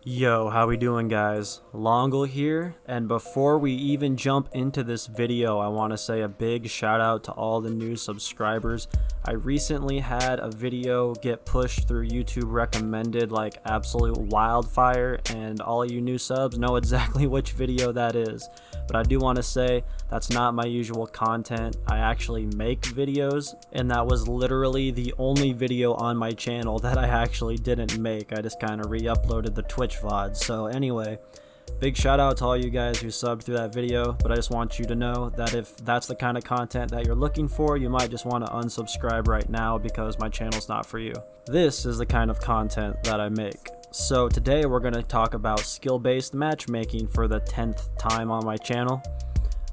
Yo, how we doing, guys? Longle here, and before we even jump into this video, I want to say a big shout out to all the new subscribers. I recently had a video get pushed through YouTube recommended like absolute wildfire, and all of you new subs know exactly which video that is. But I do want to say that's not my usual content. I actually make videos, and that was literally the only video on my channel that I actually didn't make. I just kind of re-uploaded the Twitch VOD. So anyway, big shout out to all you guys who subbed through that video, but I just want you to know that if that's the kind of content that you're looking for, you might just want to unsubscribe right now because my channel's not for you. This is the kind of content that I make. So today we're going to talk about skill-based matchmaking for the 10th time on my channel.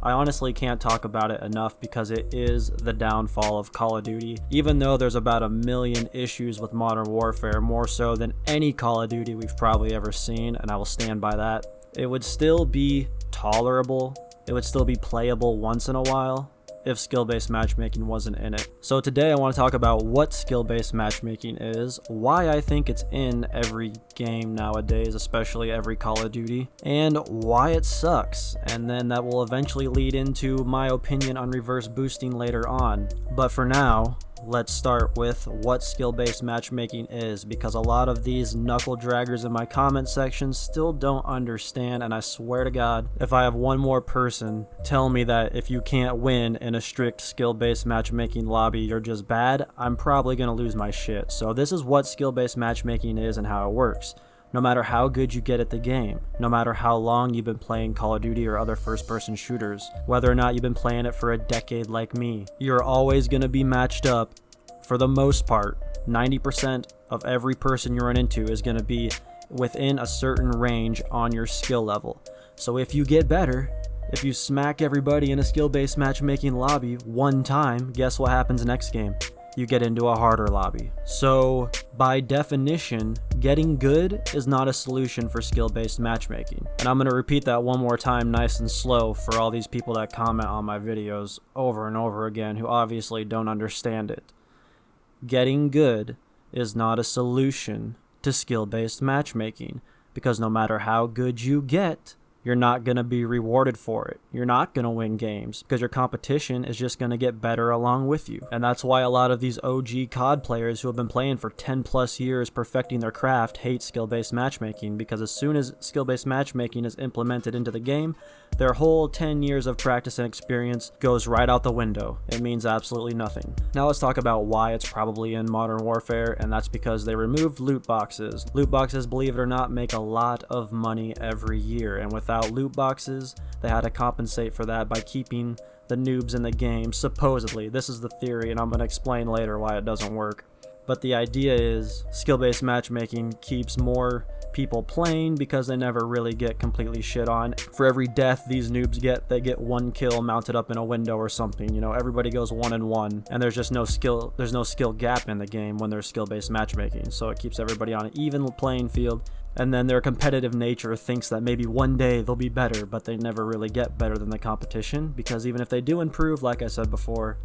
I honestly can't talk about it enough because it is the downfall of Call of Duty. Even though there's about a million issues with Modern Warfare, more so than any Call of Duty we've probably ever seen, and I will stand by that, it would still be tolerable, it would still be playable once in a while if skill-based matchmaking wasn't in it. So today I want to talk about what skill-based matchmaking is, why I think it's in every game nowadays, especially every Call of Duty, and why it sucks, and then that will eventually lead into my opinion on reverse boosting later on. But for now, let's start with what skill-based matchmaking is, because a lot of these knuckle draggers in my comment section still don't understand, and I swear to God, if I have one more person tell me that if you can't win in a strict skill-based matchmaking lobby, you're just bad, I'm probably gonna lose my shit. So this is what skill-based matchmaking is and how it works. No matter how good you get at the game, no matter how long you've been playing Call of Duty or other first-person shooters, whether or not you've been playing it for a decade like me, you're always going to be matched up, for the most part. 90% of every person you run into is going to be within a certain range on your skill level. So if you get better, if you smack everybody in a skill-based matchmaking lobby one time, guess what happens next game? You get into a harder lobby. So by definition, getting good is not a solution for skill-based matchmaking. And I'm going to repeat that one more time nice and slow for all these people that comment on my videos over and over again who obviously don't understand it. Getting good is not a solution to skill-based matchmaking, because no matter how good you get, you're not going to be rewarded for it. You're not going to win games because your competition is just going to get better along with you. And that's why a lot of these OG COD players who have been playing for 10 plus years perfecting their craft hate skill-based matchmaking, because as soon as skill-based matchmaking is implemented into the game, their whole 10 years of practice and experience goes right out the window. It means absolutely nothing. Now let's talk about why it's probably in Modern Warfare, and that's because they removed loot boxes. Loot boxes, believe it or not, make a lot of money every year, and without loot boxes, they had to compensate for that by keeping the noobs in the game, supposedly. This is the theory, and I'm going to explain later why it doesn't work. But the idea is skill-based matchmaking keeps more people playing because they never really get completely shit on. For every death these noobs get, they get one kill mounted up in a window or something. You know, everybody goes 1-1, and there's just no skill gap in the game when there's skill-based matchmaking. So it keeps everybody on an even playing field. And then their competitive nature thinks that maybe one day they'll be better, but they never really get better than the competition, because even if they do improve, like I said before,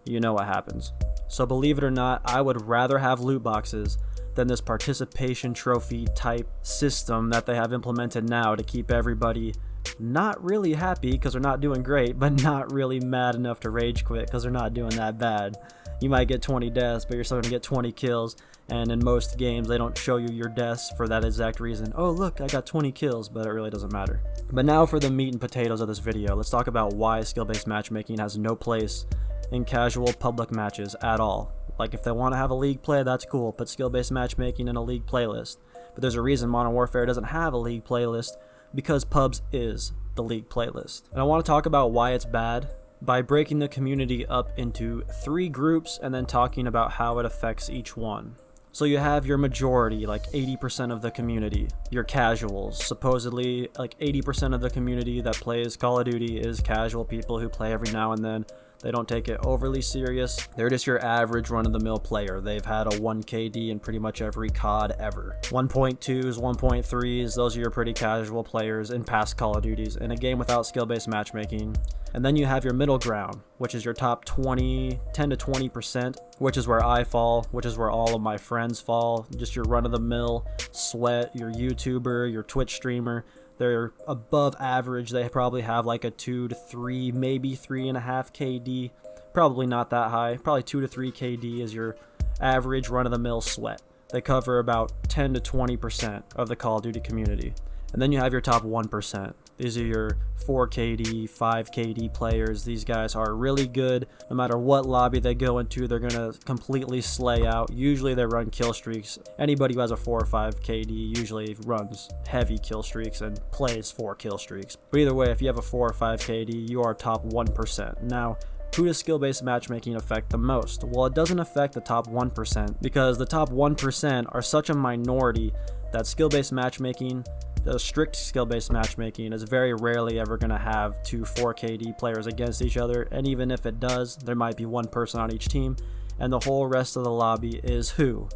you know what happens. So believe it or not, I would rather have loot boxes than this participation trophy type system that they have implemented now to keep everybody not really happy because they're not doing great, but not really mad enough to rage quit because they're not doing that bad. You might get 20 deaths, but you're still going to get 20 kills, and in most games they don't show you your deaths for that exact reason. Oh look, I got 20 kills, but it really doesn't matter. But now for the meat and potatoes of this video, let's talk about why skill-based matchmaking has no place in casual public matches at all. Like, if they want to have a league play, that's cool, put skill-based matchmaking in a league playlist. But there's a reason Modern Warfare doesn't have a league playlist, because pubs is the league playlist. And I want to talk about why it's bad by breaking the community up into 3 groups and then talking about how it affects each one. So you have your majority, like 80% of the community, your casuals. Supposedly, like 80% of the community that plays Call of Duty is casual people who play every now and then. They don't take it overly serious. They're just your average run-of-the-mill player. They've had a 1 KD in pretty much every COD ever. 1.2s, 1.3s, those are your pretty casual players in past Call of Duties. In a game without skill-based matchmaking. And then you have your middle ground, which is your top 10 to 20%, which is where I fall, which is where all of my friends fall. Just your run-of-the-mill sweat, your YouTuber, your Twitch streamer. They're above average. They probably have like a 2 to 3, maybe 3.5 KD. Probably not that high. Probably 2 to 3 KD is your average run-of-the-mill sweat. They cover about 10 to 20% of the Call of Duty community. And then you have your top 1%. These are your 4 KD, 5 KD players. These guys are really good. No matter what lobby they go into, they're going to completely slay out. Usually they run kill streaks. Anybody who has a 4 or 5 KD usually runs heavy kill streaks and plays 4 kill streaks. But either way, if you have a 4 or 5 KD, you are top 1%. Now, who does skill-based matchmaking affect the most? Well, it doesn't affect the top 1% because the top 1% are such a minority that skill-based matchmaking, the strict skill-based matchmaking, is very rarely ever going to have 2 4 KD players against each other, and even if it does, there might be one person on each team, and the whole rest of the lobby is who?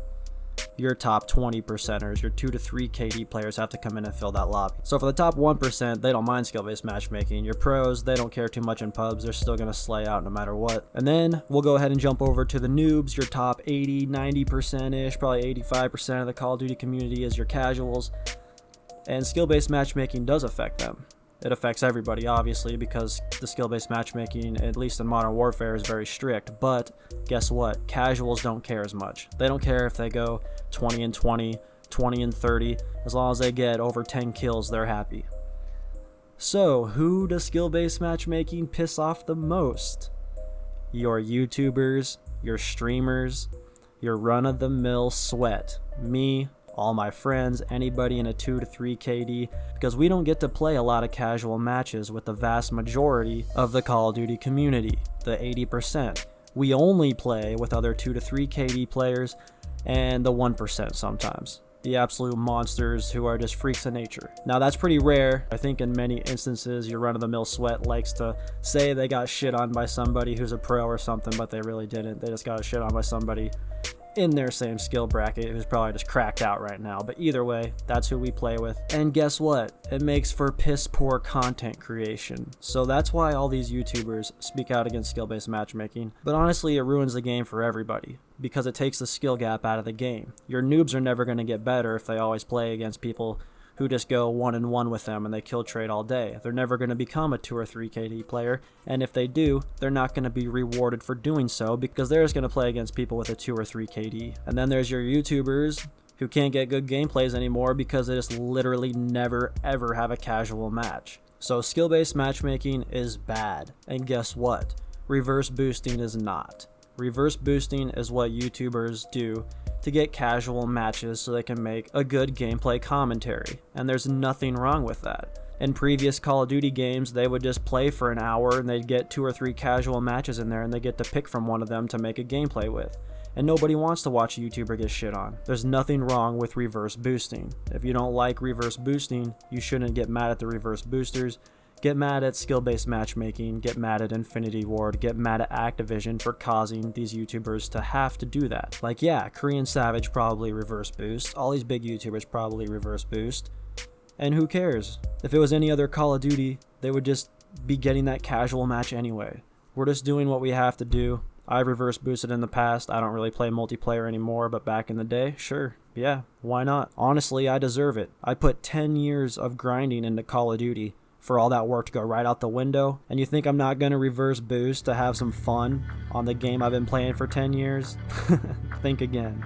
Your top 20%ers, your 2 to 3 KD players have to come in and fill that lobby. So for the top 1%, they don't mind skill-based matchmaking. Your pros, they don't care too much in pubs. They're still going to slay out no matter what. And then we'll go ahead and jump over to the noobs. Your top 80, 90%-ish, probably 85% of the Call of Duty community is your casuals. And skill-based matchmaking does affect them. It affects everybody, obviously, because the skill-based matchmaking, at least in Modern Warfare, is very strict. But guess what? Casuals don't care as much. They don't care if they go 20 and 20, 20 and 30. As long as they get over 10 kills, they're happy. So, who does skill-based matchmaking piss off the most? Your YouTubers, your streamers, your run-of-the-mill sweat. Me, all my friends, anybody in a 2 to 3 KD, because we don't get to play a lot of casual matches with the vast majority of the Call of Duty community, the 80%. We only play with other 2 to 3 KD players and the 1% sometimes. The absolute monsters who are just freaks of nature. Now that's pretty rare. I think in many instances your run-of-the-mill sweat likes to say they got shit on by somebody who's a pro or something, but they really didn't. They just got shit on by somebody in their same skill bracket who's probably just cracked out right now. But either way, that's who we play with. And guess what? It makes for piss poor content creation. So that's why all these YouTubers speak out against skill-based matchmaking. But honestly, it ruins the game for everybody because it takes the skill gap out of the game. Your noobs are never going to get better if they always play against people who just go 1-1 with them and they kill trade all day. They're never going to become a 2 or 3 KD player, and if they do, they're not going to be rewarded for doing so because they're just going to play against people with a 2 or 3 KD. And then there's your YouTubers who can't get good gameplays anymore because they just literally never ever have a casual match. So skill-based matchmaking is bad, and guess what? Reverse boosting is not. Reverse boosting is what YouTubers do to get casual matches so they can make a good gameplay commentary, and there's nothing wrong with that. In previous Call of Duty games, they would just play for an hour and they'd get 2 or 3 casual matches in there and they get to pick from one of them to make a gameplay with. And nobody wants to watch a YouTuber get shit on. There's nothing wrong with reverse boosting. If you don't like reverse boosting, you shouldn't get mad at the reverse boosters. Get mad at skill-based matchmaking, get mad at Infinity Ward, get mad at Activision for causing these YouTubers to have to do that. Like, yeah, Korean Savage probably reverse boost, all these big YouTubers probably reverse boost, and who cares? If it was any other Call of Duty, they would just be getting that casual match anyway. We're just doing what we have to do. I've reverse boosted in the past. I don't really play multiplayer anymore, but back in the day, sure, yeah, why not? Honestly, I deserve it. I put 10 years of grinding into Call of Duty for all that work to go right out the window, and you think I'm not going to reverse boost to have some fun on the game I've been playing for 10 years? Think again.